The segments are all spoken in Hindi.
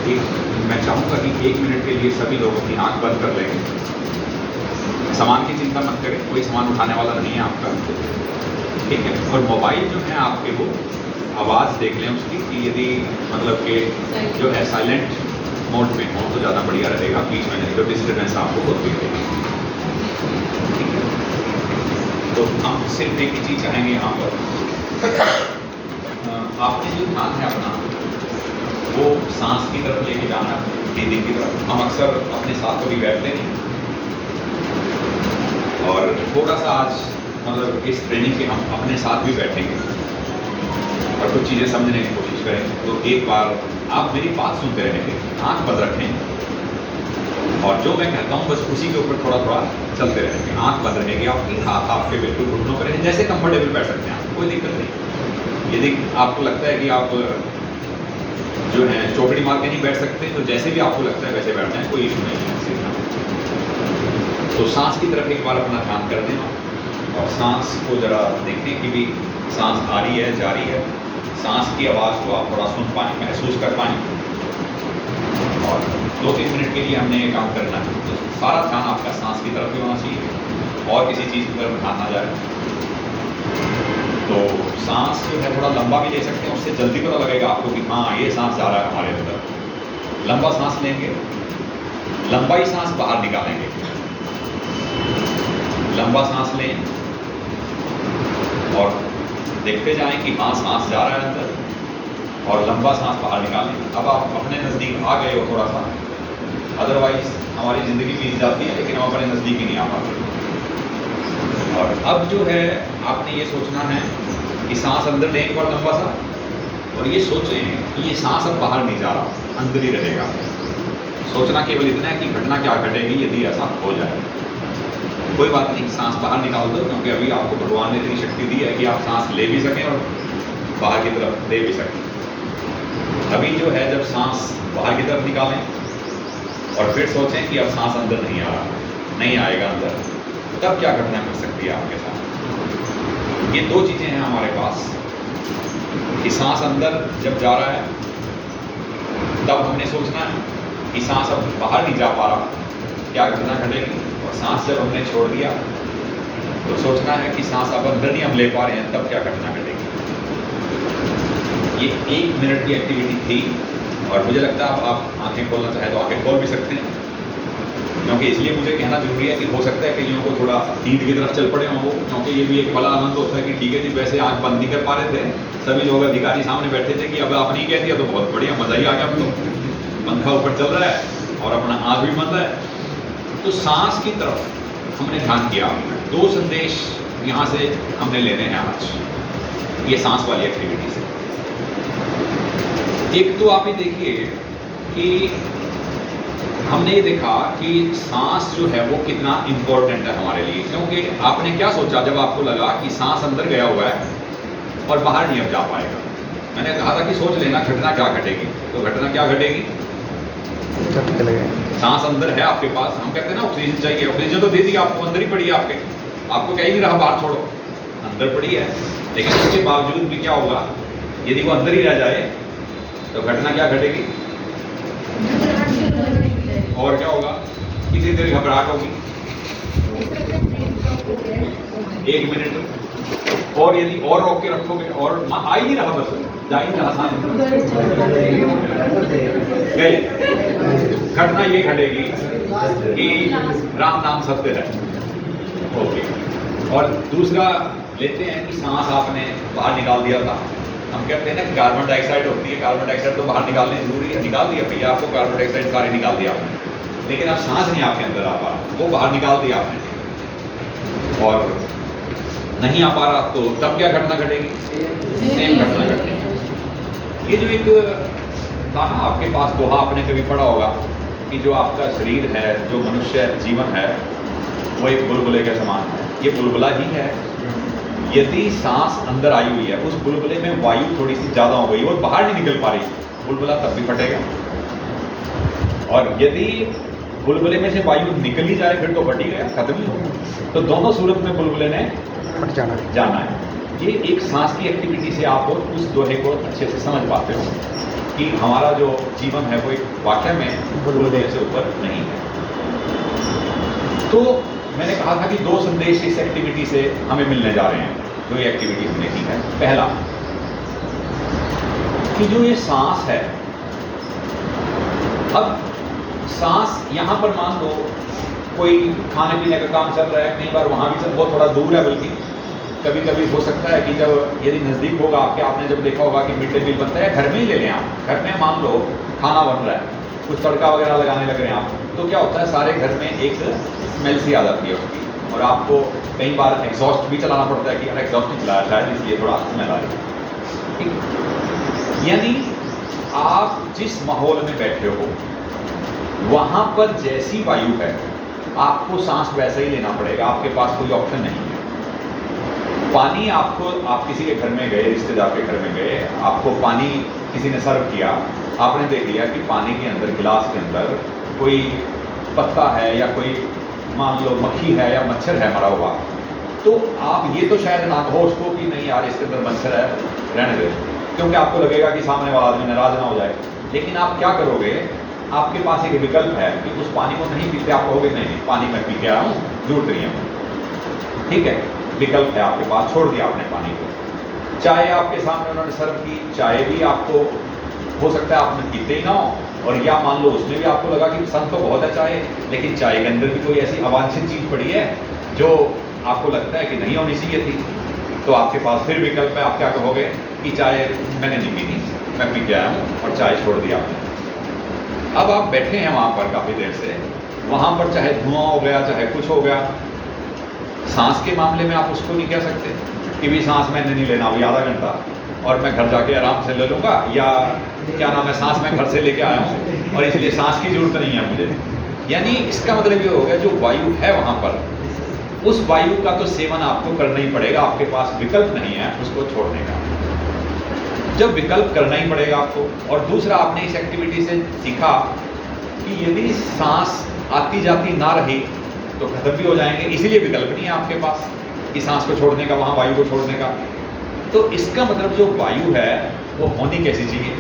मैं चाहूँगा कि 1 मिनट के लिए सभी लोग अपनी आंख बंद कर लेंगे। सामान की चिंता मत करें, कोई सामान उठाने वाला नहीं है आपका, ठीक है। और मोबाइल जो है आपके, वो आवाज़ देख लें उसकी कि यदि मतलब कि जो है साइलेंट मोड में हो तो ज़्यादा बढ़िया रहेगा, बीच में नहीं तो डिस्टर्बेंस आपको होती रहेगी, ठीक है। तो हम सिर्फ एक ही चीज़ चाहेंगे यहाँ पर, आपने जो ध्यान है अपना वो सांस की तरफ लेके जाना है, ब्रीदिंग की तरफ। हम अक्सर अपने साथ कभी बैठते नहीं, और थोड़ा सा आज मतलब इस ट्रेनिंग के हम अपने साथ भी बैठेंगे और कुछ चीज़ें समझने की कोशिश करेंगे। तो एक बार आप मेरी बात सुनते रहेंगे, आंख बंद रखें और जो मैं कहता हूँ बस उसी के ऊपर थोड़ा थोड़ा चलते रहेंगे। आंख बंद रहेगी आपकी, हाथ आपके बिल्कुल घुटनों पर रहें, जैसे कंफर्टेबल बैठ सकते हैं आप, कोई दिक्कत नहीं। यदि आपको लगता है कि आप जो है चौकड़ी मार के नहीं बैठ सकते तो जैसे भी आपको लगता है वैसे बैठ जाएं, कोई इशू नहीं है सीखना। तो सांस की तरफ एक बार अपना ध्यान कर दें और सांस को ज़रा देखें कि भी सांस आ रही है, जा रही है। सांस की आवाज़ को आप थोड़ा सुन पाएँ, महसूस कर पाएँ। और 2-3 मिनट के लिए हमने ये काम करना है, तो सारा ध्यान आपका सांस की तरफ ही होना चाहिए और किसी चीज़ की तरफ ध्यान ना जाए। तो सांस जो है थोड़ा लंबा भी ले सकते हैं, उससे जल्दी पता लगेगा आपको कि हाँ ये सांस जा रहा है हमारे अंदर। लंबा सांस लेंगे, लंबा ही सांस बाहर निकालेंगे। लंबा सांस लें और देखते जाएं कि हाँ सांस जा रहा है अंदर, और लंबा सांस बाहर निकालें। अब आप अपने नज़दीक आ गए हो थोड़ा सा, अदरवाइज हमारी ज़िंदगी बीत जाती है लेकिन हम अपने नज़दीक ही नहीं आ पाते। और अब जो है आपने ये सोचना है कि सांस अंदर लें एक बार लंबा सा, और ये सोचें कि ये सांस अब बाहर नहीं जा रहा, अंदर ही रहेगा। सोचना केवल इतना है कि घटना क्या घटेगी यदि ऐसा हो जाए। कोई बात नहीं, सांस बाहर निकाल दो, क्योंकि अभी आपको भगवान ने इतनी शक्ति दी है कि आप सांस ले भी सकें और बाहर की तरफ दे भी सकें। अभी जो है जब सांस बाहर की तरफ निकालें और फिर सोचें कि अब सांस अंदर नहीं आ रहा, नहीं आएगा अंदर, तब क्या घटना घट सकती है आपके साथ। ये 2 चीज़ें हैं हमारे पास कि सांस अंदर जब जा रहा है तब हमने सोचना है कि सांस अब बाहर नहीं जा पा रहा, क्या घटना घटेगी। और सांस जब हमने छोड़ दिया तो सोचना है कि सांस अब अंदर नहीं हम ले पा रहे हैं, तब क्या घटना घटेगी। ये 1 मिनट की एक्टिविटी थी, और मुझे लगता है आप आंखें खोलना चाहें तो आंखें खोल भी सकते हैं, क्योंकि इसलिए मुझे कहना जरूरी है कि हो सकता है कईयों को थोड़ा नींद की तरफ चल पड़े हों वो, क्योंकि ये भी एक बड़ा आनंद होता है कि ठीक है जी वैसे आंख बंद नहीं कर पा रहे थे, सभी लोग अधिकारी सामने बैठे थे कि अब आपने ही कह दिया तो बहुत बढ़िया, मज़ा ही आ गया। हम तो पंखा ऊपर चल रहा है और अपना आँख भी बंद है। तो सांस की तरफ हमने ध्यान किया। 2 संदेश यहाँ से हमने लेने हैं आज ये सांस वाली एक्टिविटी से। एक तो आप ये देखिए कि हमने ये देखा कि सांस जो है वो कितना इम्पोर्टेंट है हमारे लिए, क्योंकि आपने क्या सोचा जब आपको लगा कि सांस अंदर गया हुआ है और बाहर नहीं अब जा पाएगा। मैंने कहा था कि सोच लेना घटना क्या घटेगी, तो घटना क्या घटेगी, सांस अंदर है आपके पास, हम कहते हैं ना ऑक्सीजन चाहिए, ऑक्सीजन तो दे दी आपको, अंदर ही पड़ी है आपको कहीं नहीं रहा बाहर छोड़ो, अंदर पड़ी है। लेकिन उसके बावजूद भी क्या होगा, यदि वो अंदर ही रह जाए तो घटना क्या घटेगी, और क्या होगा, कितनी देर घबराहट होगी, 1 मिनट, और यदि और रोक के रखोगे और आ ही नहीं रहा, बस जा ही नहीं रहा सांस, घटना ये घटेगी कि राम नाम सत्य है। ओके, और दूसरा लेते हैं कि सांस आपने बाहर निकाल दिया था। हम कहते हैं ना कार्बन डाइऑक्साइड होती है, कार्बन डाइऑक्साइड तो बाहर निकालनी जरूरी है, निकाल दिया भैया आपको कार्बन डाइऑक्साइड सारे निकाल दिया आपने, लेकिन अब सांस नहीं आपके अंदर आ पा रहा, वो बाहर निकाल दिया आपने और नहीं आ पा रहा, तो तब क्या घटना घटेगी, सेम घटना घटेगी। ये जो एक था ना आपके पास दोहा आपने कभी पढ़ा होगा कि जो आपका शरीर है, जो मनुष्य जीवन है, वो एक बुलबुले के समान है। ये बुलबुला ही है। यदि सांस अंदर आई हुई है, उस बुलबुले में वायु थोड़ी सी ज़्यादा हो गई और बाहर नहीं निकल पा रही, बुलबुला तब भी फटेगा। और यदि बुलबुले में से वायु निकल ही जाए फिर तो फट ही गया, खत्म ही होगा। तो दोनों सूरत में बुलबुले ने फट जाना है। ये एक सांस की एक्टिविटी से आप उस दोहे को अच्छे से समझ पाते हो। कि हमारा जो जीवन है वो एक वाक्य में बुलबुले से ऊपर नहीं है। तो मैंने कहा था कि 2 संदेश इस एक्टिविटी से हमें मिलने जा रहे हैं, जो ये एक्टिविटी हमने की है। पहला कि जो ये सांस है, अब सांस यहाँ पर मान लो कोई खाने पीने का काम चल रहा है, कई बार वहाँ भी सब बहुत थोड़ा दूर है, बल्कि कभी कभी हो सकता है कि जब यदि नज़दीक होगा आपके, आपने जब देखा होगा कि मिड डे मील बनता है, घर में ही ले लें आप, घर में मान लो खाना बन रहा है, कुछ तड़का वगैरह लगाने लग रहे हैं आप, तो क्या होता है सारे घर में एक स्मेल सी आ जाती है उसकी, और आपको कई बार एग्जॉस्ट भी चलाना पड़ता है कि यार एग्जॉस्ट नहीं चलाया शायद इसलिए थोड़ा स्मेल आ रही है। ठीक, यानी आप जिस माहौल में बैठे हो वहाँ पर जैसी वायु है आपको सांस वैसा ही लेना पड़ेगा, आपके पास कोई ऑप्शन नहीं है। पानी आपको, आप किसी के घर में गए, रिश्तेदार के घर में गए, आपको पानी किसी ने सर्व किया, आपने देख लिया कि पानी के अंदर, गिलास के अंदर कोई पत्ता है या कोई मान लो मक्खी है या मच्छर है मरा हुआ, तो आप ये तो शायद ना कहो उसको कि नहीं यार इसके अंदर मच्छर है रहने दे, क्योंकि आपको लगेगा कि सामने वाला आदमी नाराज ना हो जाए। लेकिन आप क्या करोगे, आपके पास एक विकल्प है कि उस पानी को नहीं पीते, आप कहोगे नहीं पानी मैं पी के आया हूँ, जरूरत नहीं है। ठीक है, विकल्प है आपके पास, छोड़ दिया आपने पानी को। चाय आपके सामने उन्होंने सर्व की, चाय भी आपको हो सकता है आपने पीते ही ना हो, और या मान लो उसमें भी आपको लगा कि पसंद तो बहुत है चाय, लेकिन चाय के अंदर भी कोई ऐसी अवांछित चीज़ पड़ी है जो आपको लगता है कि नहीं होनी चाहिए थी, तो आपके पास फिर विकल्प है, आप क्या कहोगे कि चाय मैंने नहीं पीनी, मैं पी के आया हूँ, और चाय छोड़ दिया आपने। अब आप बैठे हैं वहाँ पर काफ़ी देर से, वहाँ पर चाहे धुआं हो गया चाहे कुछ हो गया, सांस के मामले में आप उसको नहीं कह सकते कि भी सांस मैंने नहीं लेना अभी आधा घंटा और मैं घर जाके आराम से ले लूँगा, या क्या नाम है सांस मैं घर से लेके आया हूँ और इसलिए सांस की जरूरत नहीं है मुझे। यानी इसका मतलब ये हो गया जो वायु है वहाँ पर, उस वायु का तो सेवन आपको करना ही पड़ेगा, आपके पास विकल्प नहीं है उसको छोड़ने का। जब विकल्प करना ही पड़ेगा आपको, और दूसरा आपने इस एक्टिविटी से सीखा कि यदि सांस आती जाती ना रही तो खत्म भी हो जाएंगे, इसीलिए विकल्प नहीं है आपके पास कि सांस को छोड़ने का, वहाँ वायु को छोड़ने का। तो इसका मतलब जो वायु है वो होनी कैसी चाहिए,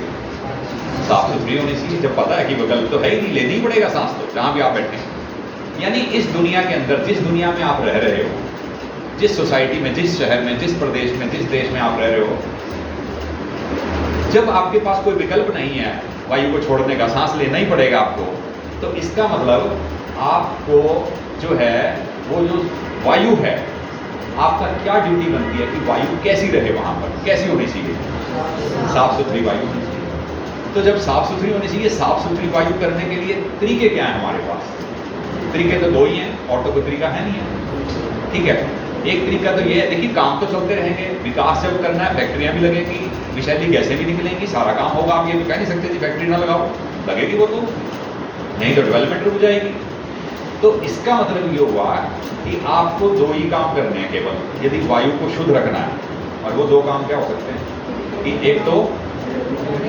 साफ सुथरी होनी चाहिए। जब पता है कि विकल्प तो है ही नहीं, लेना ही पड़ेगा सांस तो जहाँ भी आप बैठे हैं। यानी इस दुनिया के अंदर, जिस दुनिया में आप रह रहे हो, जिस सोसाइटी में, जिस शहर में, जिस प्रदेश में, जिस देश में आप रह रहे हो, जब आपके पास कोई विकल्प नहीं है वायु को छोड़ने का, सांस लेना ही पड़ेगा आपको, तो इसका मतलब आपको जो है वो जो वायु है, आपका क्या ड्यूटी बनती है कि वायु कैसी रहे वहाँ पर, कैसी होनी चाहिए, साफ सुथरी वायु होनी चाहिए। तो जब साफ सुथरी होनी चाहिए, साफ सुथरी वायु करने के लिए तरीके क्या हैं हमारे पास? तरीके तो 2 ही हैं, और तो कोई तरीका है नहीं है। ठीक है, एक तरीका तो ये है, देखिए काम तो चलते रहेंगे, विकास जब करना है फैक्ट्रियाँ भी लगेंगी, विषैली गैसें भी निकलेंगी, सारा काम होगा। आप ये तो कह नहीं सकते जी फैक्ट्री ना लगाओ, लगेगी वो तो, नहीं तो डेवलपमेंट रुक जाएगी। तो इसका मतलब ये हुआ कि आपको 2 ही काम करने हैं केवल, यदि वायु को शुद्ध रखना है। और वो 2 काम क्या हो सकते हैं कि एक तो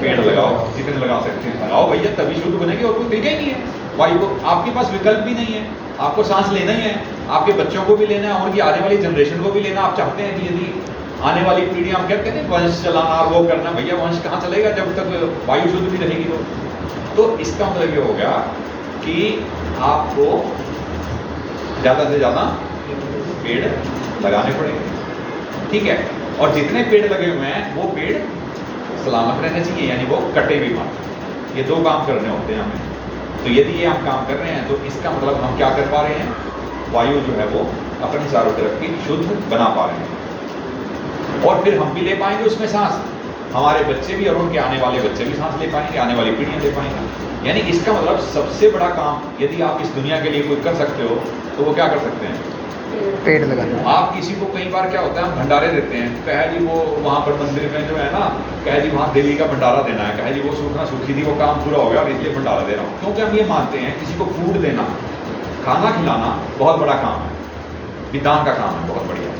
पेड़ लगाओ, जितने लगा सकते हैं लगाओ भैया, तभी शुद्ध बनेगी, और कोई तरीका ही नहीं है। वायु को, आपके पास विकल्प भी नहीं है, आपको सांस लेना ही है, आपके बच्चों को भी लेना है, और उनकी आने वाली जनरेशन को भी लेना। आप चाहते हैं कि यदि आने वाली पीढ़ी, हम कहते हैं वंश चलाना, वो करना, भैया वंश कहाँ चलेगा जब तक वायु शुद्ध भी रहेगी। तो इसका मतलब ये हो गया कि आपको ज़्यादा से ज़्यादा पेड़ लगाने पड़ेंगे। ठीक है, और जितने पेड़ लगे हुए हैं वो पेड़ सलामत रहने चाहिए, यानी वो कटे भी मत। ये 2 काम करने होते हैं हमें। तो यदि ये हम काम कर रहे हैं तो इसका मतलब हम क्या कर पा रहे हैं, वायु जो है वो अपनी चारों तरफ की शुद्ध बना पा रहे हैं, और फिर हम भी ले पाएंगे उसमें सांस, हमारे बच्चे भी, और उनके आने वाले बच्चे भी सांस ले पाएंगे, आने वाली पीढ़ियाँ ले पाएंगे। यानी इसका मतलब सबसे बड़ा काम यदि आप इस दुनिया के लिए कोई कर सकते हो तो वो क्या कर सकते हैं, पेड़ लगाना। आप किसी को कई बार क्या होता है, हम भंडारे देते हैं, कहे जी वो वहाँ पर मंदिर में जो है ना, कहे जी वहाँ देवी का भंडारा देना है, कहे जी वो सूखना सूखी थी, वो काम पूरा हो गया और इसलिए भंडारा दे रहा हूँ। क्योंकि हम ये मानते हैं किसी को फूड देना, खाना खिलाना बहुत बड़ा काम है, दान का काम है, बहुत बढ़िया,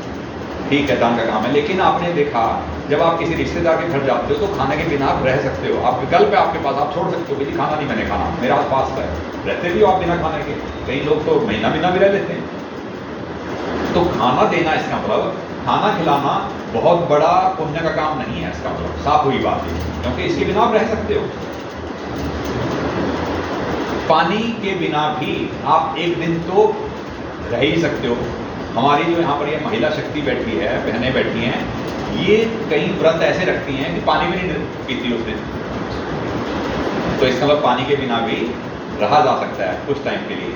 ठीक है दान का काम है। लेकिन आपने देखा जब आप किसी रिश्तेदार के घर जाते हो तो खाने के बिना आप रह सकते हो, आप विकल्प है आपके पास, आप छोड़ सकते हो कि खाना नहीं मैंने खाना, मेरा पास है, रहते भी हो आप बिना खाने के, कई लोग तो महीना बिना भी रह लेते हैं। तो खाना देना, इसका मतलब खाना खिलाना बहुत बड़ा पुण्य का काम नहीं है इसका मतलब, साफ हुई बात है, क्योंकि इसके बिना आप रह सकते हो। पानी के बिना भी आप एक दिन तो रह ही सकते हो। हमारी जो यहाँ पर ये महिला शक्ति बैठी है, बहनें बैठी हैं, ये कई व्रत ऐसे रखती हैं कि पानी भी नहीं पीती उस दिन। तो इसका मतलब पानी के बिना भी रहा जा सकता है कुछ टाइम के लिए,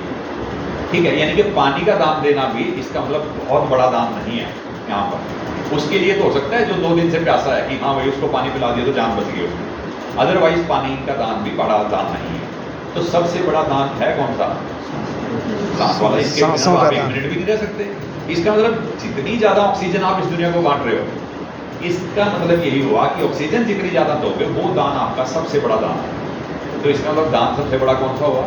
ठीक है। यानी कि पानी का दान देना भी इसका मतलब बहुत बड़ा दान नहीं है यहाँ पर। उसके लिए तो हो सकता है जो 2 दिन से प्यासा है कि हाँ भाई उसको पानी पिला दिया तो जान बच गई उसकी, अदरवाइज पानी का दान भी बड़ा दान नहीं है। तो सबसे बड़ा दान है कौन सा? सांस वाला। इसके बिना आप 1 मिनट भी नहीं रह सकते। इसका मतलब जितनी ज़्यादा ऑक्सीजन आप इस दुनिया को बांट रहे हो, इसका मतलब यही हुआ कि ऑक्सीजन जितनी ज़्यादा दोगे वो दान आपका सबसे बड़ा दान है। तो इसका मतलब दान सबसे बड़ा कौन सा हुआ?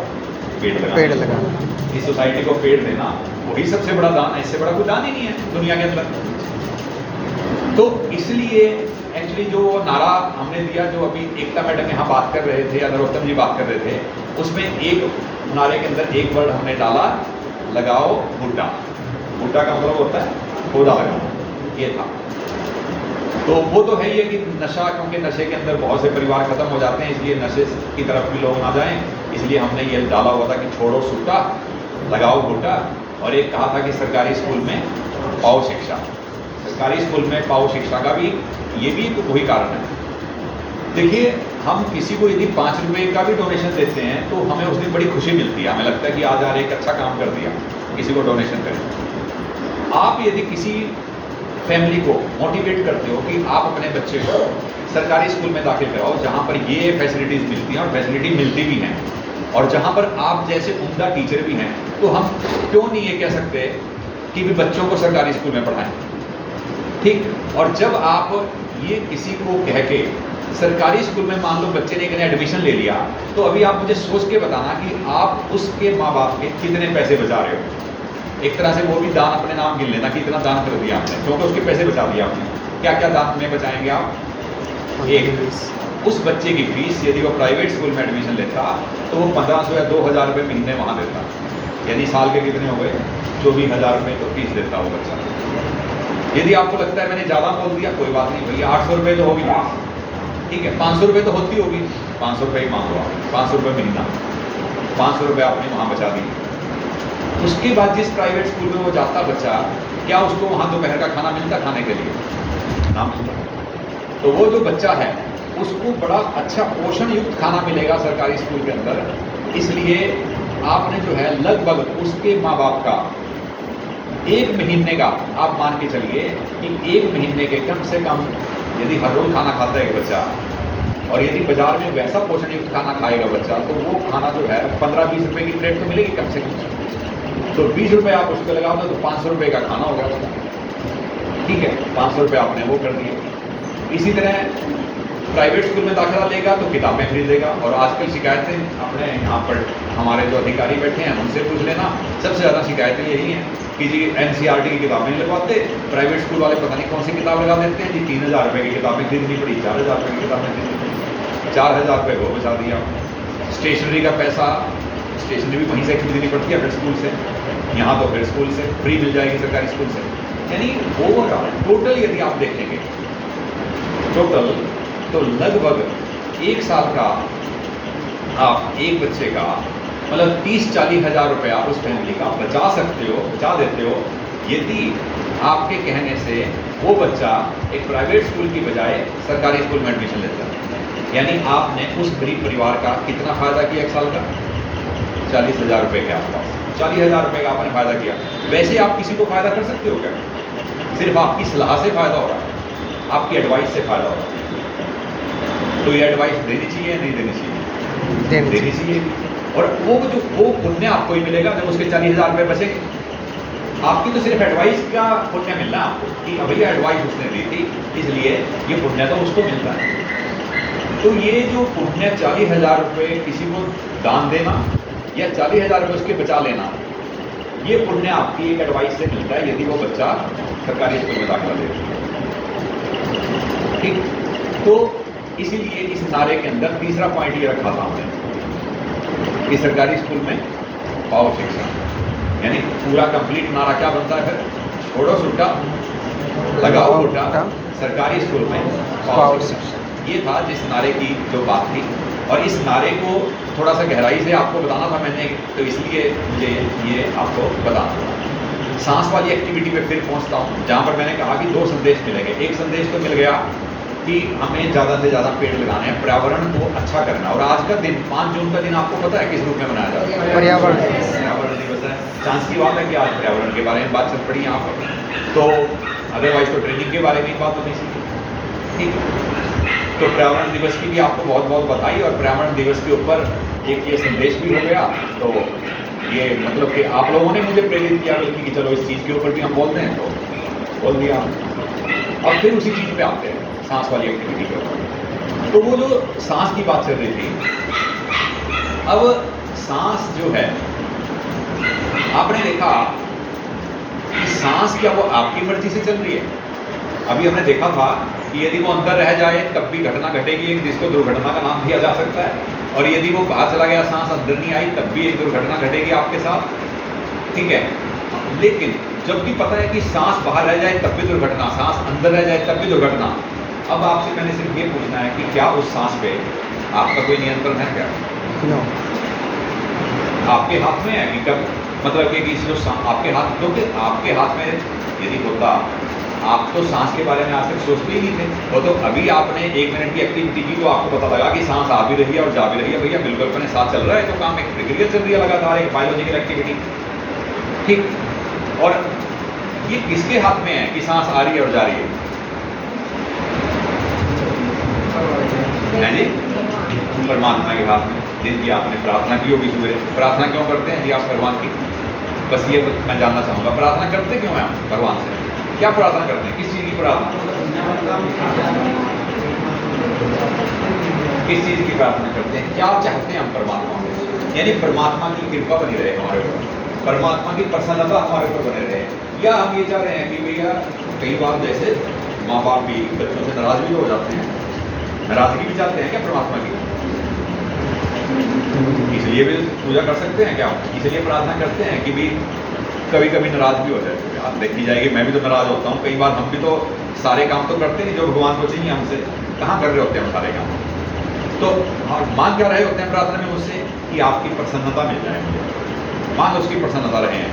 पेड़ लगाना। इस सोसाइटी को पेड़ देना वही सबसे बड़ा दान है, इससे बड़ा कोई दान ही नहीं है दुनिया के अंदर। तो इसलिए एक्चुअली जो नारा हमने दिया, जो अभी एकता मैडम यहाँ बात कर रहे थे या नरोत्तम जी बात कर रहे थे, उसमें एक नारे के अंदर एक वर्ड हमने डाला, लगाओ बूटा। बूटा का मतलब होता है पौधा लगाना, ये था। तो वो तो है ही है कि नशा, क्योंकि नशे के अंदर बहुत से परिवार खत्म हो जाते हैं, इसलिए नशे की तरफ भी लोग ना जाएं, इसलिए हमने ये डाला हुआ था कि छोड़ो सूटा लगाओ बूटा। और एक कहा था कि सरकारी स्कूल में पाओ शिक्षा। सरकारी स्कूल में पाओ शिक्षा का भी ये भी वही कारण है। देखिए, हम किसी को यदि 5 रुपये का भी डोनेशन देते हैं तो हमें उस दिन बड़ी खुशी मिलती है, हमें लगता है कि आज यार एक अच्छा काम कर दिया, किसी को डोनेशन करें। आप यदि किसी फैमिली को मोटिवेट करते हो कि आप अपने बच्चे को सरकारी स्कूल में दाखिल कराओ जहाँ पर ये फैसिलिटीज़ मिलती हैं और फैसिलिटी मिलती भी हैं, और जहाँ पर आप जैसे उम्दा टीचर भी हैं, तो हम क्यों नहीं ये कह सकते कि भी बच्चों को सरकारी स्कूल में पढ़ाएं, ठीक। और जब आप ये किसी को कह के सरकारी स्कूल में मान लो बच्चे ने कहीं एडमिशन ले लिया, तो अभी आप मुझे सोच के बताना कि आप उसके माँ बाप के कितने पैसे बचा रहे हो। एक तरह से वो भी दान अपने नाम गिन लेना कि इतना दान कर दिया आपने, क्योंकि उसके पैसे बचा दिया आपने। क्या क्या दान में बचाएंगे आप? एक, उस बच्चे की फीस यदि वो प्राइवेट स्कूल में एडमिशन लेता तो वो 1500 या 2000 रुपये महीने वहाँ देता, यानी साल के कितने हो गए? 24,000 रुपये तो फीस देता वो बच्चा। यदि आपको लगता है मैंने ज़्यादा बोल दिया, कोई बात नहीं भैया, 800 रुपये तो होगी, ठीक है, 500 रुपये तो होती होगी, 500 रुपये ही मान लो आप, 500 रुपये महीना, 500 रुपये आपने वहाँ बचा दिए। उसके बाद जिस प्राइवेट स्कूल में वो जाता बच्चा, क्या उसको वहाँ दोपहर का खाना मिलता खाने के लिए? ना मिलता। तो वो जो बच्चा है उसको बड़ा अच्छा पोषण युक्त खाना मिलेगा सरकारी स्कूल के अंदर, इसलिए आपने जो है लगभग उसके माँ बाप का 1 महीने का आप मान के चलिए कि 1 महीने के कम से कम यदि हर रोज खाना खाता है एक बच्चा, और यदि बाजार में वैसा पोषण युक्त खाना खाएगा बच्चा, तो वो खाना जो है 15-20 रुपये की प्लेट तो मिलेगी कम से कम। तो 20 रुपये आप उस पर लगाओ तो 500 रुपये का खाना होगा उसका, ठीक है, 500 रुपये आपने वो कर दिए। इसी तरह प्राइवेट स्कूल में दाखिला लेगा तो किताबें खरीदेगा, और आजकल शिकायतें अपने यहाँ पर हमारे जो अधिकारी बैठे हैं उनसे पूछ लेना, सबसे ज़्यादा शिकायतें यही हैं कि जी NCERT की किताबें नहीं लगवाते, प्राइवेट स्कूल वाले पता नहीं कौन सी किताब लगा देते हैं जी, 3000 रुपये की किताबें खरीदनी पड़ी, 4000 रुपये की किताबें खरीदनी पड़ी, 4000 रुपये वो बचा दिया। स्टेशनरी का पैसा, स्टेशनरी भी वहीं से खरीदनी पड़ती है फिर स्कूल से, यहाँ तो फिर स्कूल से फ्री मिल जाएगी सरकारी स्कूल से। यानी ओवरऑल टोटल यदि आप देखेंगे टोटल, तो लगभग 1 साल का आप एक बच्चे का मतलब 30-40 हज़ार रुपये आप उस फैमिली का बचा सकते हो, बचा देते हो, यदि आपके कहने से वो बच्चा एक प्राइवेट स्कूल की बजाय सरकारी स्कूल में एडमिशन लेता है। यानी आपने उस गरीब परिवार का कितना फ़ायदा किया 1 साल का? 40,000 रुपये के आसपास, 40,000 रुपये का आपने फ़ायदा किया। वैसे आप किसी को फ़ायदा कर सकते हो क्या? सिर्फ आपकी सलाह से फ़ायदा हो रहा है, आपकी एडवाइस से फ़ायदा हो रहा है। तो ये एडवाइस देनी चाहिए या नहीं देनी चाहिए? देनी चाहिए। और वो पुण्य आपको ही मिलेगा जब उसके 40,000 रुपये बचेंगे। आपकी तो सिर्फ एडवाइस का पुण्य मिलना है आपको कि भैया एडवाइस उसने दी थी, इसलिए ये पुण्य तो उसको मिलता है। तो ये जो पुण्य 40,000 रुपये किसी को दान देना या 40,000 रुपये उसके बचा लेना, ये पुण्य आपकी एक एडवाइस से मिलता है यदि वो बच्चा सरकारी स्कूल में दाखिला ले। ठीक, तो इसीलिए इस नारे के अंदर तीसरा पॉइंट ये रखा था हमने कि सरकारी स्कूल में पाओ शिक्षा, यानी पूरा कंप्लीट नारा क्या बनता है फिर? छोड़ो सूटा लगाओ गोटा सरकारी स्कूल में पावर शिक्षा, ये था जिस नारे की जो बात थी। और इस नारे को थोड़ा सा गहराई से आपको बताना था मैंने, तो इसलिए मुझे ये आपको बताना था। सांस वाली एक्टिविटी पे फिर पहुंचता हूँ, जहाँ पर मैंने कहा कि 2 संदेश मिलेंगे। एक संदेश तो मिल गया कि हमें ज़्यादा से ज़्यादा पेड़ लगाने हैं, पर्यावरण को अच्छा करना। और आज का दिन 5 जून का दिन आपको पता है किस रूप में मनाया जाता है? पर्यावरण दिवस है। चांस की बात है कि आज पर्यावरण के बारे में बात चल पड़ी यहाँ पर, तो अदरवाइज तो ट्रेनिंग के बारे में ही बात होनी चाहिए। ठीक है, तो पर्यावरण दिवस की भी आपको बहुत बहुत बधाई। और पर्यावरण दिवस के ऊपर एक ये संदेश भी हो गया, तो ये मतलब कि आप लोगों ने मुझे प्रेरित किया बल्कि कि चलो इस चीज़ के ऊपर भी हम बोलते हैं, तो बोल दिया। अब फिर उसी चीज़ पे आते हैं, सांस वाली एक्टिविटी के ऊपर। तो वो जो सांस की बात चल रही थी, अब सांस जो है, आपने देखा कि सांस क्या वो आपकी मर्जी से चल रही है? अभी हमने देखा था कि यदि वो अंदर रह जाए तब भी घटना घटेगी, जिसको दुर्घटना का नाम दिया जा सकता है। और यदि वो बाहर चला गया, सांस अंदर नहीं आई, तब भी एक दुर्घटना घटेगी आपके साथ। ठीक है, लेकिन जब भी पता है कि सांस बाहर रह जाए तब भी दुर्घटना, सांस अंदर रह जाए तब भी दुर्घटना, अब आपसे मैंने सिर्फ ये पूछना है कि क्या उस सांस पे आपका कोई नियंत्रण है क्या? No. आपके हाथ में है कि कब, मतलब कि जो आपके हाथ, क्योंकि आपके हाथ में यदि होता, आप तो सांस के बारे में आज तक सोचते ही नहीं थे। वो तो अभी आपने 1 मिनट की एक्टिविटी की तो आपको पता लगा कि सांस आ भी रही है और जा भी रही है। भैया बिल्कुल अपने साथ चल रहा है, तो काम एक प्रक्रिया चल रही है लगातार, एक बायोलॉजिकल एक्टिविटी। ठीक, और ये किसके हाथ में है कि सांस आ रही है और जा रही है जी? परमात्मा के हाथ में। जिनकी आपने प्रार्थना की होगी सुबह, प्रार्थना क्यों करते हैं जी आप भगवान की? बस ये मैं जानना चाहूँगा, प्रार्थना करते क्यों हैं आप भगवान से? क्या प्रार्थना करते हैं? किस चीज़ की प्रार्थना? किस चीज़ की प्रार्थना करते हैं? क्या चाहते हैं हम परमात्मा से? यानी परमात्मा की कृपा बनी रहे हमारे ऊपर, परमात्मा की प्रसन्नता हमारे ऊपर बने रहे, या हम ये चाह रहे हैं कि भैया कई बार जैसे माँ बाप भी बच्चों से नाराज भी हो जाते हैं, नाराजगी भी चाहते हैं क्या परमात्मा की? इसलिए भी पूजा कर सकते हैं क्या? इसलिए प्रार्थना करते हैं कि भी कभी कभी नाराज भी हो जाए। आप देखी जाएगी, मैं भी तो नाराज होता हूँ कई बार। हम भी तो सारे काम तो करते नहीं जो भगवान को चाहिए हमसे, कहाँ कर रहे होते हैं हम सारे काम। तो मांग क्या रहे होते हैं प्रार्थना में मुझसे कि आपकी प्रसन्नता मिल जाए मुझे, मांग उसकी प्रसन्नता रहे हैं,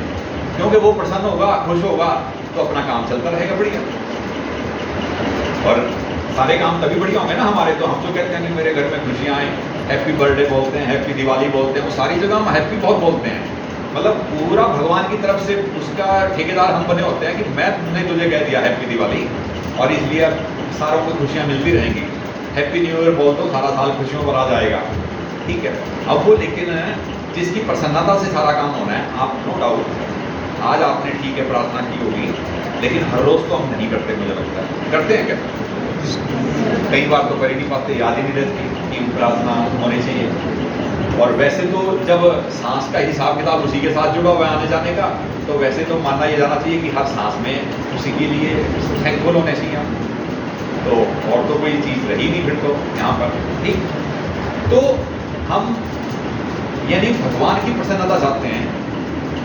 क्योंकि वो प्रसन्न होगा, खुश होगा, तो अपना काम चलता रहेगा बढ़िया। और सारे काम तभी बढ़िया होंगे ना हमारे। तो हम जो कहते हैं कि मेरे घर में खुशियाँ आए, हैप्पी बर्थडे बोलते हैं, हैप्पी दिवाली बोलते हैं, वो सारी जगह हम हैप्पी बहुत बोलते हैं। मतलब पूरा भगवान की तरफ से उसका ठेकेदार हम बने होते हैं कि मैंने तुझे कह दिया हैप्पी दिवाली, और इसलिए अब सारों को खुशियाँ मिलती रहेंगी। हैप्पी न्यू ईयर बोल दो, सारा साल खुशियों पर आ जाएगा। ठीक है, अब वो लेकिन जिसकी प्रसन्नता से सारा काम होना है, आप नो डाउट आज आपने ठीक है प्रार्थना की होगी, लेकिन हर रोज़ तो हम नहीं करते, मुझे लगता है। करते हैं क्या? कई बार तो कर ही नहीं पाते, याद ही नहीं रहती कि प्रार्थना होनी चाहिए। और वैसे तो जब सांस का हिसाब किताब उसी के साथ जुड़ा हुआ है आने जाने का, तो वैसे तो मानना ये जाना चाहिए कि हर सांस में उसी के लिए थैंकफुल होने चाहिए हम। तो और तो कोई चीज़ रही नहीं फिर तो यहाँ पर। ठीक, तो हम यानी भगवान की प्रसन्नता चाहते हैं,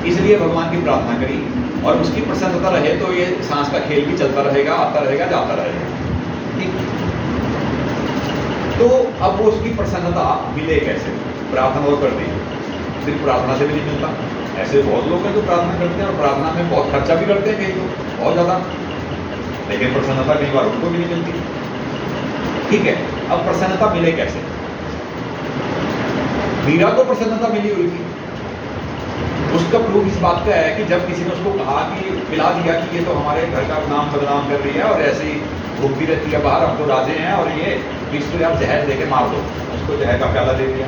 इसलिए भगवान की प्रार्थना करी, और उसकी प्रसन्नता रहे तो ये सांस का खेल भी चलता रहेगा, आता रहेगा, जाता रहेगा। ठीक, तो अब वो उसकी प्रसन्नता मिले कैसे? प्रार्थना और कर दी, सिर्फ प्रार्थना से भी नहीं मिलता। ऐसे बहुत लोग हैं जो प्रार्थना करते हैं और प्रार्थना में बहुत खर्चा भी करते हैं कई लोग, बहुत ज़्यादा, लेकिन प्रसन्नता कई बार उनको भी नहीं मिलती। ठीक है, अब प्रसन्नता मिले कैसे? मीरा को प्रसन्नता मिली हुई थी। उसका प्रूफ इस बात का है कि जब किसी ने उसको कहा कि पिला दिया कि ये तो हमारे घर का नाम बदनाम कर रही है और ऐसे ही घूमती रहती है बाहर, हम तो राजे हैं, और ये इसको आप जहर दे के मार दो, उसको जहर का प्याला दे दिया,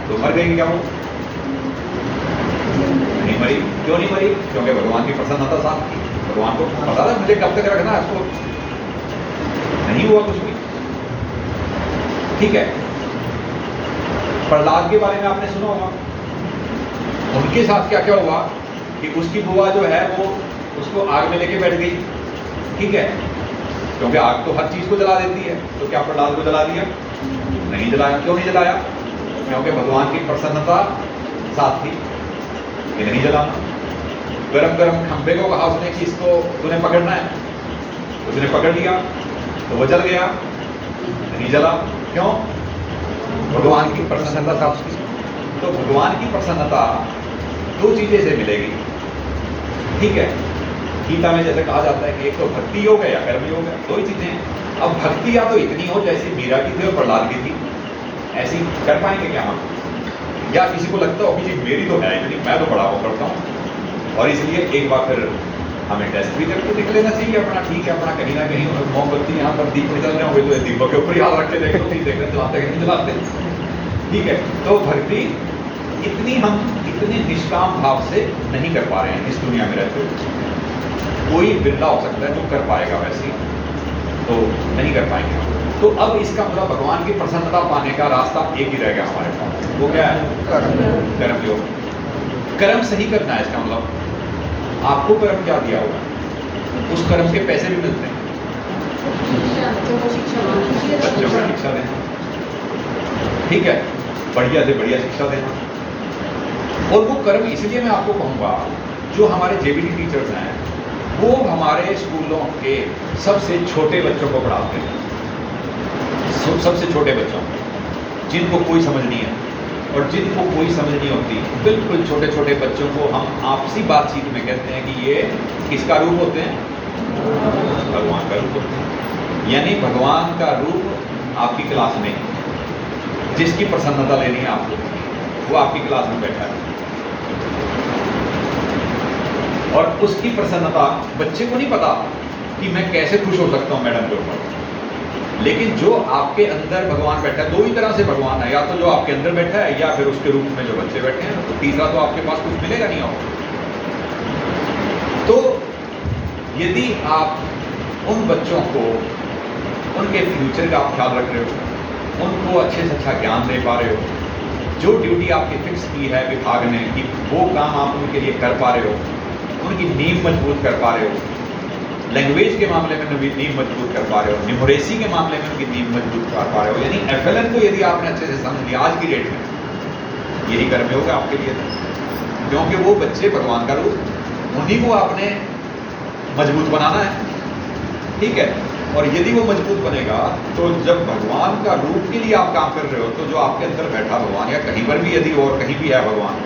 तो मर गई क्या वो? नहीं मरी। क्यों नहीं मरी? क्योंकि भगवान की प्रसन्नता साथ थी। भगवान को पता था मुझे कब तक रखना है उसको, नहीं हुआ कुछ भी। ठीक है, प्रहलाद के बारे में आपने सुना होगा, उनके साथ क्या क्या हुआ कि उसकी बुआ जो है वो उसको आग में लेके बैठ गई। ठीक है, क्योंकि आग तो हर चीज़ को जला देती है, तो क्या प्रहलाद को जला दिया? नहीं जलाया। क्यों नहीं जलाया? क्योंकि भगवान की प्रसन्नता साथ थी कि नहीं जलाना। गरम गरम खंबे को कहा उसने कि इसको तूने पकड़ना है, उसने पकड़ लिया तो वो जल गया, नहीं जला, क्यों? भगवान की प्रसन्नता था उसकी। तो भगवान की प्रसन्नता दो चीजें से मिलेगी, ठीक है। गीता में जैसे कहा जाता है कि एक तो भक्ति योग है या कर्म योग है, दो ही चीजें हैं। अब भक्ति या तो इतनी हो जैसी मीरा की थी और प्रहलाद की थी, ऐसी कर पाएंगे क्या हम? या किसी को लगता हो कि जी मेरी तो है इतनी, मैं तो बड़ा वो करता हूँ, और इसलिए एक बार फिर हमें टेस्ट भी करके देख लेना चाहिए अपना, ठीक है, अपना कहीं ना कहीं मोमबत्ती यहाँ पर दीप निकल रहे होंगे तो दीपक के ऊपर याद रख के देख लो, देख रहे चलाते कि नहीं चलाते, ठीक है। तो भक्ति इतनी हम इतने निष्काम भाव से नहीं कर पा रहे हैं इस दुनिया में रहते हुए। कोई बिरला हो सकता है जो कर पाएगा, वैसे तो नहीं कर पाएंगे हम। तो अब इसका मतलब भगवान की प्रसन्नता पाने का रास्ता एक ही रह गया हमारे पास, वो क्या है? कर्म योग। कर्म सही करना है, इसका मतलब आपको कर्म क्या दिया होगा, उस कर्म के पैसे भी मिलते हैं। बच्चों को शिक्षा देना, ठीक है, बढ़िया से बढ़िया शिक्षा देना। और वो कर्म इसलिए मैं आपको कहूँगा, जो हमारे जेबीटी टीचर्स हैं वो हमारे स्कूलों के सबसे छोटे बच्चों को पढ़ाते हैं, सबसे छोटे बच्चों जिनको कोई समझ नहीं है, और जिनको कोई समझ नहीं होती, बिल्कुल छोटे छोटे बच्चों को हम आपसी बातचीत में कहते हैं कि ये किसका रूप होते हैं? भगवान का रूप होते हैं। यानी भगवान का रूप आपकी क्लास में, जिसकी प्रसन्नता लेनी है आपको, वो आपकी क्लास में बैठा है, और उसकी प्रसन्नता बच्चे को नहीं पता कि मैं कैसे खुश हो सकता हूँ मैडम के ऊपर, लेकिन जो आपके अंदर भगवान बैठा है, दो ही तरह से भगवान है, या तो जो आपके अंदर बैठा है या फिर उसके रूप में जो बच्चे बैठे हैं, तो तीसरा तो आपके पास कुछ मिलेगा नहीं आपको। तो यदि आप उन बच्चों को, उनके फ्यूचर का आप ख्याल रख रहे हो, उनको अच्छे से अच्छा ज्ञान दे पा रहे हो, जो ड्यूटी आपकी फिक्स की है विभाग ने कि वो काम आप उनके लिए कर पा रहे हो, उनकी नींव मजबूत कर पा रहे हो, लैंग्वेज के मामले में नींव मजबूत कर पा रहे हो, न्यूमरेसी के मामले में उनकी नींव मजबूत कर पा रहे हो, यानी FLN को यदि आपने अच्छे से समझ लिया आज की डेट में, यही कर्म होगा आपके लिए, क्योंकि वो बच्चे भगवान का रूप, उन्हीं को आपने मजबूत बनाना है, ठीक है। और यदि वो मजबूत बनेगा तो जब भगवान का रूप के लिए आप काम कर रहे हो, तो जो आपके अंदर बैठा भगवान, या कहीं पर भी यदि और कहीं भी है भगवान,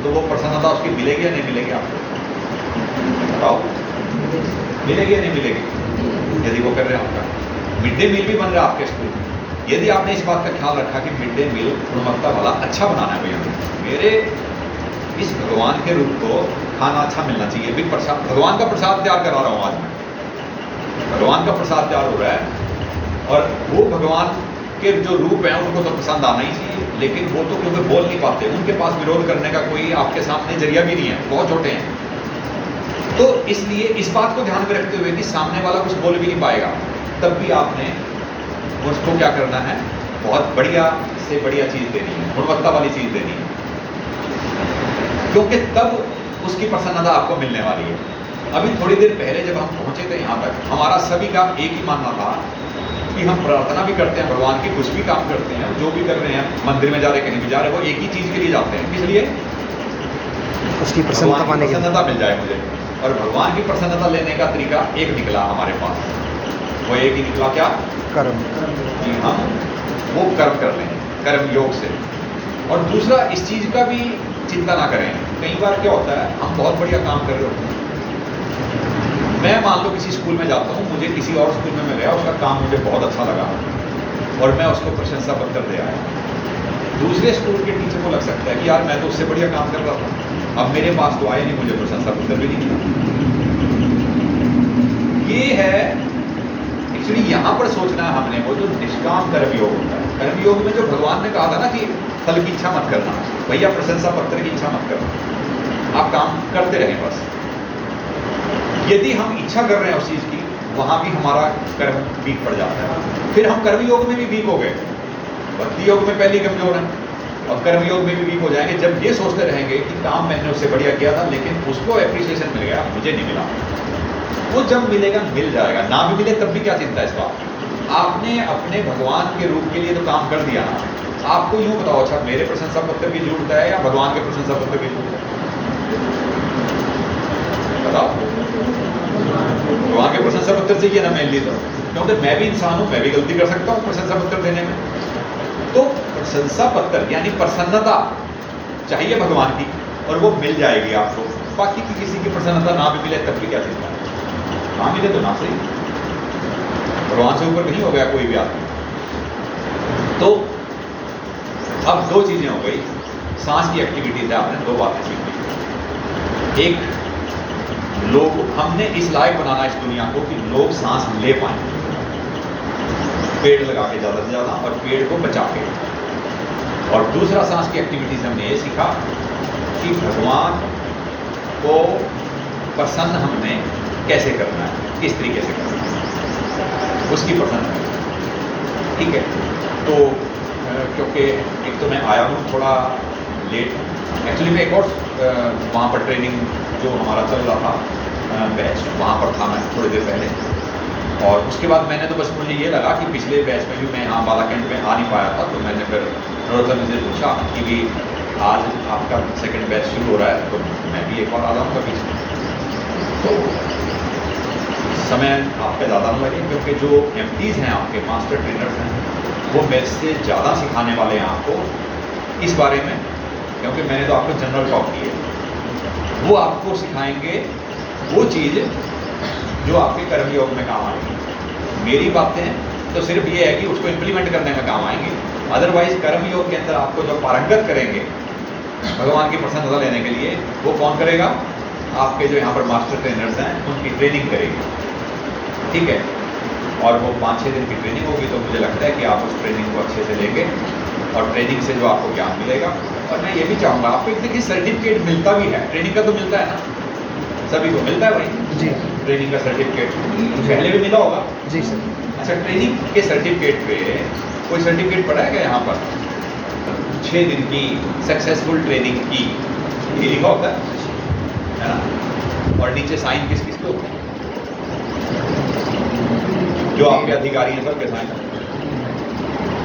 तो वो प्रसन्नता उसकी मिलेगी या नहीं मिलेगी आपको? बताओ, मिलेगी या नहीं मिलेगी? यदि वो कर रहे हैं आपका मिड डे मील भी बन रहा है आपके स्कूल में, यदि आपने इस बात का ख्याल रखा कि मिड डे मील गुणवत्ता वाला अच्छा बनाना है, भैया मेरे इस भगवान के रूप को खाना अच्छा मिलना चाहिए, भी प्रसाद, भगवान का प्रसाद तैयार करा रहा हूँ आज मैं, भगवान का प्रसाद तैयार हो रहा है, और वो भगवान के जो रूप हैं उनको तो पसंद आना ही चाहिए, लेकिन वो तो क्योंकि बोल नहीं पाते, उनके पास विरोध करने का कोई आपके सामने जरिया भी नहीं है, बहुत छोटे हैं। तो इसलिए इस बात को ध्यान में रखते हुए कि सामने वाला कुछ बोल भी नहीं पाएगा, तब भी आपने उसको क्या करना है, बहुत बढ़िया से बढ़िया चीज़ देनी है, गुणवत्ता वाली चीज़ देनी है, क्योंकि तब उसकी प्रसन्नता आपको मिलने वाली है। अभी थोड़ी देर पहले जब हम पहुंचे थे यहाँ तक, हमारा सभी का एक ही मानना था कि हम प्रार्थना भी करते हैं भगवान की, कुछ भी काम करते हैं, जो भी कर रहे हैं, मंदिर में जा रहे, कहीं भी जा रहे, वो एक ही चीज़ के लिए जाते हैं, किस लिए? उसकी प्रसन्नता मिल जाए मुझे। और भगवान की प्रसन्नता लेने का तरीका एक निकला हमारे पास, वो एक ही निकला, क्या? कर्म, कि हम वो कर्म कर लें कर्म योग से। और दूसरा, इस चीज़ का भी चिंता ना करें, कई बार क्या होता है, हम बहुत बढ़िया काम कर रहे होते हैं, मैं मान लो किसी स्कूल में जाता हूँ, मुझे किसी और स्कूल में मैं गया, उसका काम मुझे बहुत अच्छा लगा और मैं उसको प्रशंसा पत्र दे आया, दूसरे स्कूल के टीचर को लग सकता है कि यार मैं तो उससे बढ़िया काम कर रहा था, अब मेरे पास तो आया नहीं, मुझे प्रशंसा पत्र भी नहीं मिला। ये है एक्चुअली यहाँ पर सोचना है हमने, वो जो निष्काम कर्मयोग होता है, कर्मयोग में जो भगवान ने कहा था ना कि फल की इच्छा मत करना, भैया प्रशंसा पत्र की इच्छा मत करना, आप काम करते रहें बस। यदि हम इच्छा कर रहे हैं उस चीज़ की, वहाँ भी हमारा कर्म वीक पड़ जाता है, फिर हम कर्मयोग में भी वीक हो गए, भक्ति योग में पहले कमजोर हैं और कर्मयोग में भी वीक हो जाएंगे, जब ये सोचते रहेंगे कि काम मैंने उससे बढ़िया किया था लेकिन उसको एप्रिसिएशन मिल गया, मुझे नहीं मिला। वो जब मिलेगा मिल जाएगा, ना भी मिले तब भी क्या चिंता है इस बात। आपने अपने भगवान के रूप के लिए तो काम कर दिया ना, आपको यूँ बताओ, अच्छा मेरे प्रशंसा पत्र की जरूरत है या भगवान के प्रशंसा पत्र की जरूरत है? बताओ, भगवान के प्रशंसा पत्र चाहिए ना मेनली, तो क्योंकि मैं भी इंसान हूँ, मैं भी गलती कर सकता हूँ प्रशंसा पत्र देने में। तो प्रशंसा पत्र यानी प्रसन्नता चाहिए भगवान की, और वो मिल जाएगी आपको। बाकी की किसी की प्रसन्नता ना भी मिले तब भी क्या चिंता है, ना मिले तो ना सही, भगवान से ऊपर नहीं हो गया कोई भी आदमी। तो अब दो चीजें हो गई, सांस की एक्टिविटीज है, आपने दो बातें सीख ली। एक, लोग हमने इस लायक बनाना इस दुनिया को कि लोग सांस ले पाए, पेड़ लगा के ज़्यादा से ज़्यादा और पेड़ को बचा के। और दूसरा सांस की एक्टिविटीज हमने ये सीखा कि भगवान को प्रसन्न हमने कैसे करना है, किस तरीके से करना है, उसकी प्रसन्न। ठीक है, तो क्योंकि एक तो मैं आया हूँ थोड़ा लेट, एक्चुअली मैं एक और वहाँ पर ट्रेनिंग जो हमारा चल रहा था बैच, वहाँ पर था मैं थोड़ी देर पहले। और उसके बाद मैंने तो बस मुझे ये लगा कि पिछले बैच में भी मैं यहाँ बालाकंड में आ नहीं पाया था, तो मैंने फिर नरोत्तम से पूछा कि भी आज आपका सेकंड बैच शुरू हो रहा है, तो मैं भी एक और आ जाऊँगा बीच में, तो समय आपका ज़्यादा न लगे, क्योंकि जो एमटीज़ हैं आपके मास्टर ट्रेनर्स हैं वो मेरे से ज़्यादा सिखाने वाले हैं आपको इस बारे में, क्योंकि मैंने तो आपको जनरल टॉक की है। वो आपको सिखाएंगे वो चीज़ जो आपके कर्म योग में काम आएगी। मेरी बातें तो सिर्फ ये है कि उसको इम्प्लीमेंट करने में काम आएंगे, अदरवाइज कर्म योग के अंदर आपको जो पारंगत करेंगे भगवान की प्रसन्नता लेने के लिए, वो कौन करेगा? आपके जो यहाँ पर मास्टर ट्रेनर्स हैं उनकी ट्रेनिंग करेगी। ठीक है, और वो 5-6 दिन की ट्रेनिंग होगी, तो मुझे लगता है कि आप उस ट्रेनिंग को अच्छे से लेंगे और ट्रेनिंग से जो आपको ज्ञान मिलेगा। और मैं ये भी चाहूँगा आपको, एक देखिए सर्टिफिकेट मिलता भी है, ट्रेनिंग का तो मिलता है ना, सभी को मिलता है भाई जी, ट्रेनिंग का सर्टिफिकेट, पहले भी मिला होगा। जी सर। अच्छा, ट्रेनिंग के सर्टिफिकेट पे कोई सर्टिफिकेट पड़ा है क्या यहाँ पर? 6 दिन की सक्सेसफुल ट्रेनिंग की, ये लिखा होता है ना, और नीचे साइन किस किस को, जो आपके अधिकारी हैं सबके साइन,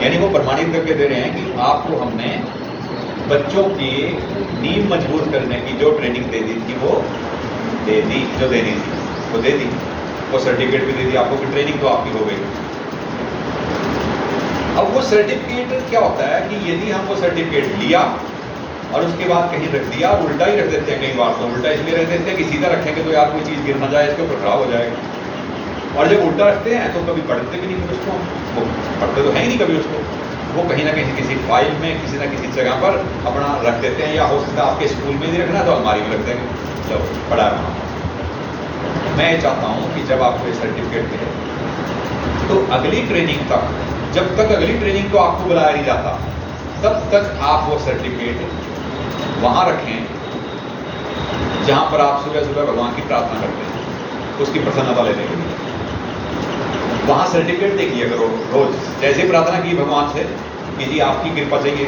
यानी वो प्रमाणित करके दे रहे हैं कि आपको हमने बच्चों की नींव मजबूत करने की जो ट्रेनिंग दे दी थी वो दे दी, जो देनी थी वो दे दी, वो सर्टिफिकेट भी दे दी आपको कि ट्रेनिंग तो आपकी हो गई। अब वो सर्टिफिकेट क्या होता है कि यदि हम वो सर्टिफिकेट लिया और उसके बाद कहीं रख दिया, और उल्टा ही रख देते हैं, कई बार तो उल्टा इसलिए रख देते हैं कि सीधा रखेंगे तो यार कोई चीज़ गिर ना जाए, इसके ऊपर खराब हो जाएगा। और जब उल्टा रखते हैं तो कभी पढ़ते भी नहीं उसको, वो पढ़ते तो है ही नहीं कभी उसको, वो कहीं ना कहीं किसी फाइल में किसी ना किसी जगह पर अपना रख देते हैं, या हो सकता है आपके स्कूल में नहीं रखना तो अलमारी में रख देंगे, चलो पढ़ा रहा। मैं ये चाहता हूँ कि जब आपको ये सर्टिफिकेट मिले तो अगली ट्रेनिंग तक, जब तक अगली ट्रेनिंग को आपको बुलाया नहीं जाता तब तक आप वो सर्टिफिकेट वहाँ रखें जहाँ पर आप सुबह सुबह भगवान की प्रार्थना करते हैं उसकी प्रसन्नता लेने के लिए। वहाँ सर्टिफिकेट देख लिया करो रोज, जैसे प्रार्थना की भगवान से कि जी आपकी कृपा चाहिए,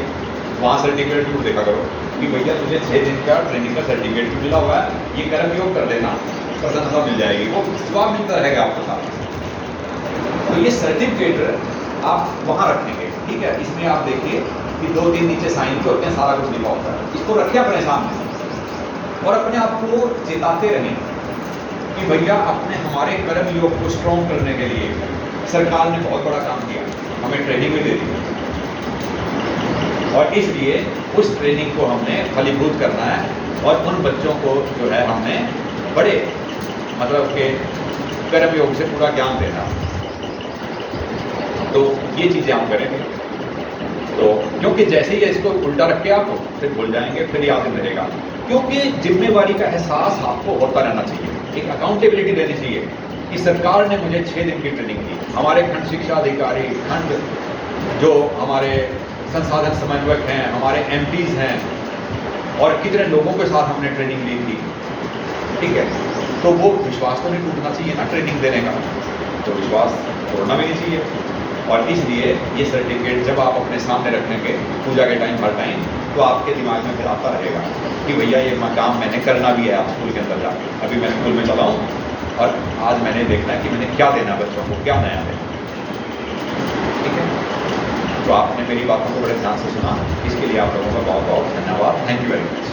वहाँ सर्टिफिकेट जरूर देखा करो कि भैया तुझे 6 दिन का ट्रेनिंग का सर्टिफिकेट भी मिला हुआ है, ये कर्म योग कर लेना, प्रसन्नता मिल जाएगी, वो जवाब मिलता रहेगा आपके साथ। तो ये सर्टिफिकेट आप वहाँ रखेंगे, ठीक है। इसमें आप देखिए कि 2-3 नीचे साइन भी होते हैं, सारा कुछ लिखा होता है, इसको रखें अपने सामने और अपने आप को चेताते रहें कि भैया अपने हमारे कर्म योग को स्ट्रॉन्ग करने के लिए सरकार ने बहुत बड़ा काम किया, हमें ट्रेनिंग भी दे दी, और इसलिए उस ट्रेनिंग को हमने फलीभूत करना है और उन बच्चों को जो है हमने बड़े मतलब के कर्म योग से पूरा ज्ञान देना। तो ये चीज़ें हम करेंगे, तो क्योंकि जैसे ही इसको उल्टा रख के आप फिर भूल जाएंगे, फिर याद नहीं रहेगा, क्योंकि जिम्मेवारी का एहसास आपको होता रहना चाहिए, एक अकाउंटेबिलिटी लेनी चाहिए कि सरकार ने मुझे 6 दिन की ट्रेनिंग दी, हमारे खंड शिक्षा अधिकारी, खंड जो हमारे संसाधन समन्वयक हैं, हमारे एमपीज हैं, और कितने लोगों के साथ हमने ट्रेनिंग ली थी, ठीक है। तो वो विश्वास तो नहीं टूटना चाहिए ना ट्रेनिंग देने का, तो विश्वास तोड़ना भी नहीं चाहिए। और इसलिए ये सर्टिफिकेट जब आप अपने सामने रखेंगे पूजा के टाइम, हर टाइम, तो आपके दिमाग में फिर आता रहेगा कि भैया ये काम मैंने करना भी है। आप स्कूल के अंदर जाके, अभी मैं स्कूल में चला हूँ और आज मैंने देखना है कि मैंने क्या देना बच्चों को, क्या नया देना, ठीक है। तो आपने मेरी बातों को बड़े ध्यान से सुना, इसके लिए आप लोगों का बहुत बहुत धन्यवाद। Thank you very much.